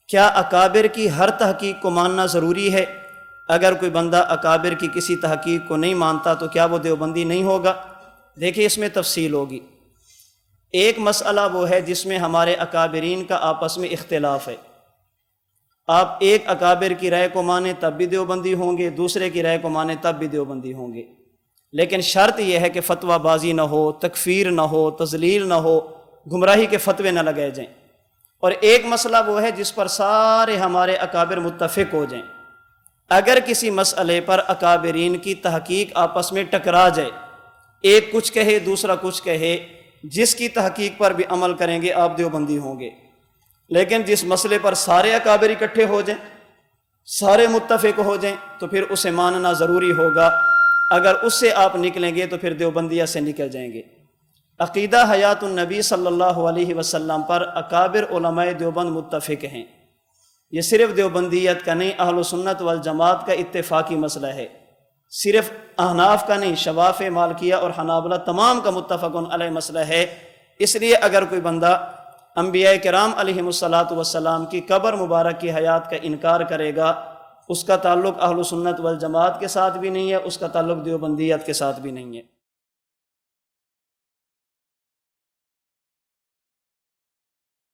کیا اکابر کی ہر تحقیق کو ماننا ضروری ہے؟ اگر کوئی بندہ اکابر کی کسی تحقیق کو نہیں مانتا تو کیا وہ دیوبندی نہیں ہوگا؟ دیکھیں اس میں تفصیل ہوگی۔ ایک مسئلہ وہ ہے جس میں ہمارے اکابرین کا آپس میں اختلاف ہے۔ آپ ایک اکابر کی رائے کو مانیں تب بھی دیوبندی ہوں گے، دوسرے کی رائے کو مانیں تب بھی دیوبندی ہوں گے، لیکن شرط یہ ہے کہ فتویٰ بازی نہ ہو، تکفیر نہ ہو، تضلیل نہ ہو، گمراہی کے فتوے نہ لگائے جائیں۔ اور ایک مسئلہ وہ ہے جس پر سارے ہمارے اکابر متفق ہو جائیں۔ اگر کسی مسئلے پر اکابرین کی تحقیق آپس میں ٹکرا جائے، ایک کچھ کہے دوسرا کچھ کہے، جس کی تحقیق پر بھی عمل کریں گے آپ دیوبندی ہوں گے۔ لیکن جس مسئلے پر سارے اکابر اکٹھے ہو جائیں، سارے متفق ہو جائیں، تو پھر اسے ماننا ضروری ہوگا۔ اگر اس سے آپ نکلیں گے تو پھر دیوبندیہ سے نکل جائیں گے۔ عقیدہ حیات النبی صلی اللہ علیہ وسلم پر اکابر علماء دیوبند متفق ہیں۔ یہ صرف دیوبندیت کا نہیں، اہل سنت والجماعت کا اتفاقی مسئلہ ہے، صرف احناف کا نہیں، شوافع، مالکیہ اور حنابلہ تمام کا متفق علیہ مسئلہ ہے۔ اس لیے اگر کوئی بندہ انبیاء کرام علیہم الصلاۃ والسلام کی قبر مبارک کی حیات کا انکار کرے گا، اس کا تعلق اہل سنت والجماعت کے ساتھ بھی نہیں ہے، اس کا تعلق دیوبندیت کے ساتھ بھی نہیں ہے۔